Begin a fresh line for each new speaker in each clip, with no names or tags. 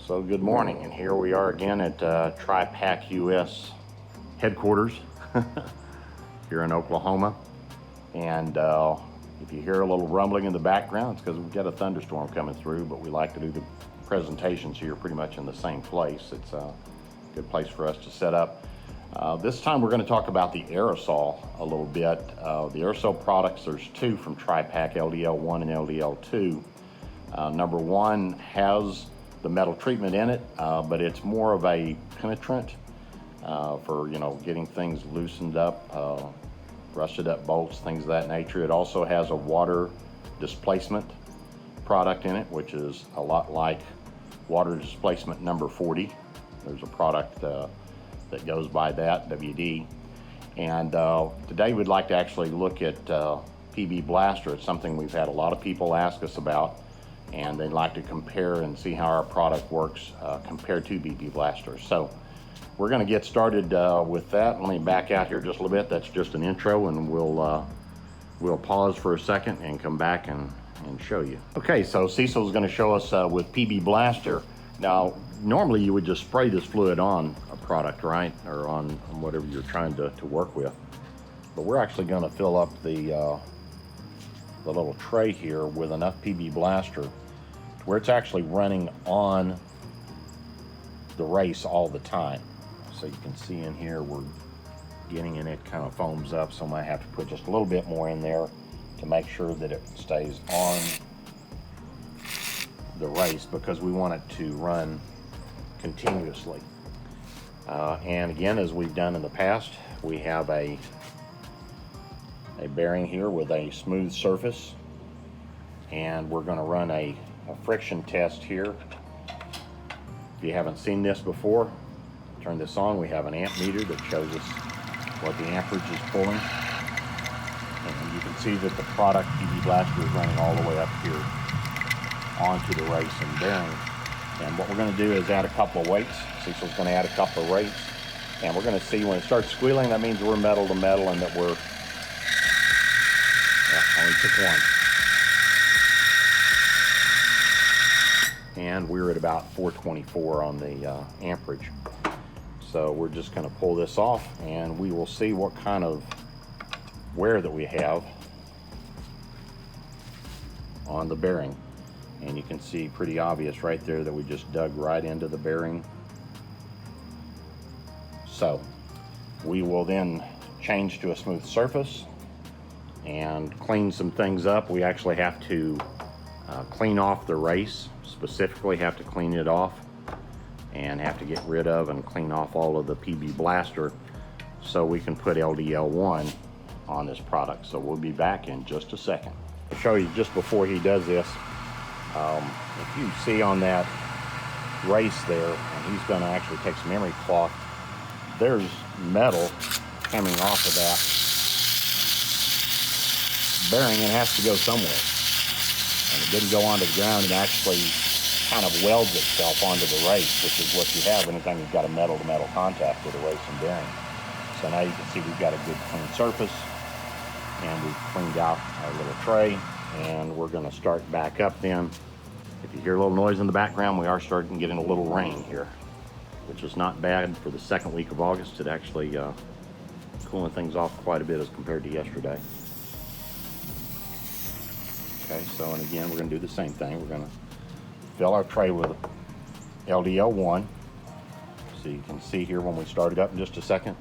So good morning, and here we are again at TRIPAK US headquarters here in Oklahoma. And if you hear a little rumbling in the background, it's because we've got a thunderstorm coming through, but we like to do the presentations here pretty much in the same place. It's a good place for us to set up. This time we're going to talk about the aerosol a little bit. The aerosol products, there's two from TRIPAK, LDL-1 and LDL-2. Number one has the metal treatment in it, but it's more of a penetrant for getting things loosened up, rusted up bolts, things of that nature. It also has a water displacement product in it, which is a lot like water displacement number 40. There's a product that goes by that, WD. And today we'd like to actually look at PB Blaster. It's something we've had a lot of people ask us about, and they'd like to compare and see how our product works compared to PB Blaster. So we're going to get started with that. Let me back out here just a little bit. That's just an intro, and we'll pause for a second and come back and show you. Okay, so Cecil's going to show us with PB Blaster. Now, normally you would just spray this fluid on a product, right? Or on whatever you're trying to work with. But we're actually going to fill up the little tray here with enough PB Blaster to where it's actually running on the race all the time. So you can see in here we're getting in, it kind of foams up, so I might have to put just a little bit more in there to make sure that it stays on the race, because we want it to run continuously. And again, as we've done in the past, we have a bearing here with a smooth surface, and we're going to run a friction test here. If you haven't seen this before, turn this on. We have an amp meter that shows us what the amperage is pulling, and you can see that the product PB Blaster is running all the way up here onto the race and bearing. And what we're going to do is add a couple of weights. Cecil's going to add a couple of weights, and we're going to see when it starts squealing, that means we're metal to metal and that we're only took one. And we're at about 424 on the amperage. So we're just going to pull this off, and we will see what kind of wear that we have on the bearing. And you can see pretty obvious right there that we just dug right into the bearing. So we will then change to a smooth surface and clean some things up. We actually have to clean off the race, specifically have to clean it off and have to get rid of and clean off all of the PB Blaster so we can put LDL-1 on this product. So we'll be back in just a second. I'll show you just before he does this. If you see on that race there, and he's going to actually take some emery cloth, there's metal coming off of that bearing and has to go somewhere. And it didn't go onto the ground, it actually kind of welds itself onto the race, which is what you have anytime you've got a metal to metal contact with a race and bearing. So now you can see we've got a good clean surface, and we've cleaned out our little tray, and we're going to start back up then. If you hear a little noise in the background, we are starting getting a little rain here, which is not bad for the second week of August. It actually cooling things off quite a bit as compared to yesterday. Okay, so and again, we're going to do the same thing. We're going to fill our tray with LDL-1. So you can see here when we start it up in just a second.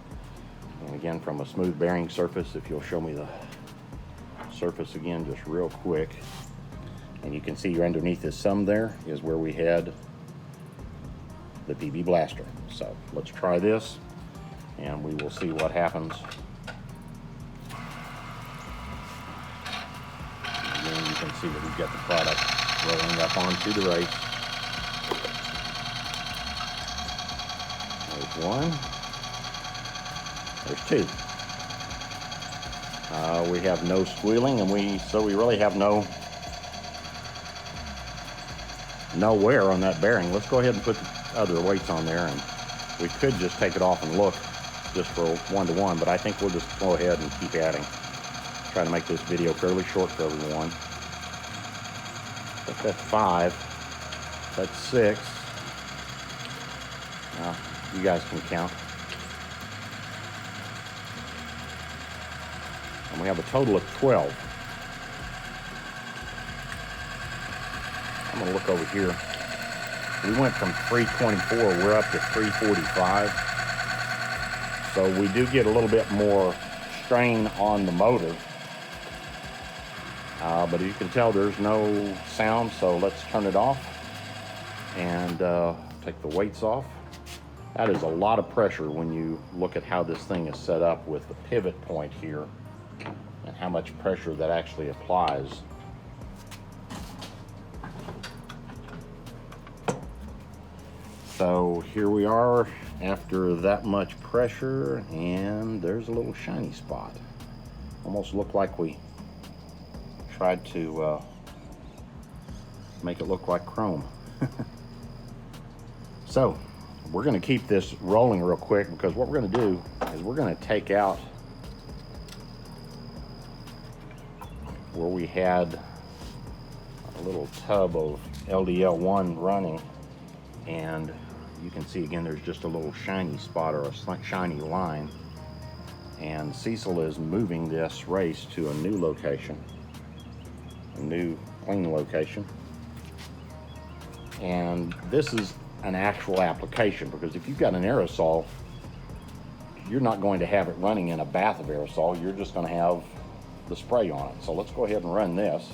And again, from a smooth bearing surface, if you'll show me the surface again just real quick. And you can see underneath this sum there is where we had the PB Blaster. So let's try this, and we will see what happens. Again, you can see that we've got the product rolling up onto the race. There's one. There's two. We have no squealing, and so we really have no wear on that bearing. Let's go ahead and put the other weights on there, and we could just take it off and look just for 1-to-1, but I think we'll just go ahead and keep adding. Try to make this video fairly short for everyone. But that's 5, that's 6, You guys can count. And we have a total of 12. I'm gonna look over here. We went from 324, we're up to 345. So we do get a little bit more strain on the motor. But as you can tell, there's no sound, so let's turn it off and take the weights off. That is a lot of pressure when you look at how this thing is set up with the pivot point here and how much pressure that actually applies. So here we are after that much pressure, and there's a little shiny spot. Almost looked like we tried to make it look like chrome. So we're going to keep this rolling real quick, because what we're going to do is we're going to take out where we had a little tub of LDL-1 running, and you can see again there's just a little shiny spot or a shiny line, and Cecil is moving this race to a new location, a new clean location. And this is an actual application, because if you've got an aerosol, you're not going to have it running in a bath of aerosol, you're just going to have the spray on it. So let's go ahead and run this.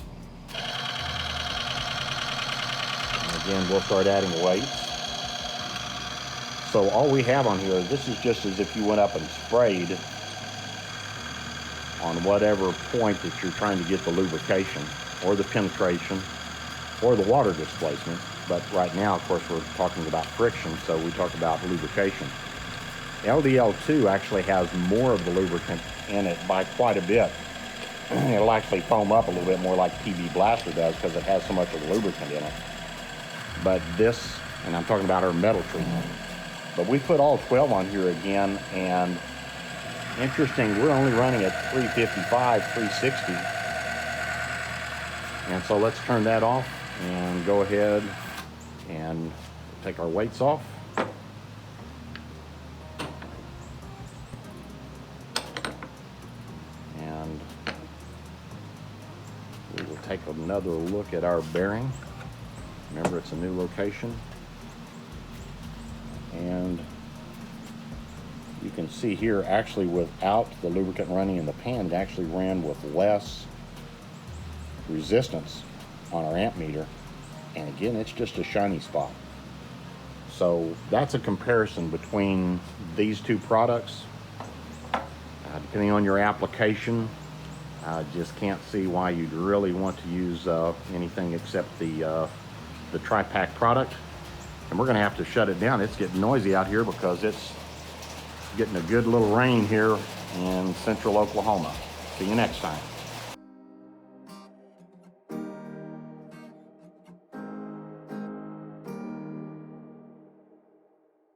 And again, we'll start adding weights. So all we have on here, this is just as if you went up and sprayed on whatever point that you're trying to get the lubrication or the penetration or the water displacement. But right now, of course, we're talking about friction, so we talk about lubrication. LDL-2 actually has more of the lubricant in it by quite a bit. It'll actually foam up a little bit more like PB Blaster does, because it has so much of the lubricant in it. But this, and I'm talking about our metal treatment, but we put all 12 on here again, and interesting, we're only running at 355, 360. And so let's turn that off and go ahead and take our weights off. And we will take another look at our bearing. Remember, it's a new location. And you can see here, actually without the lubricant running in the pan, it actually ran with less resistance on our amp meter. And again, it's just a shiny spot. So that's a comparison between these two products. Depending on your application, I just can't see why you'd really want to use anything except the TRIPAK product. And we're going to have to shut it down. It's getting noisy out here because it's getting a good little rain here in central Oklahoma. See you next time.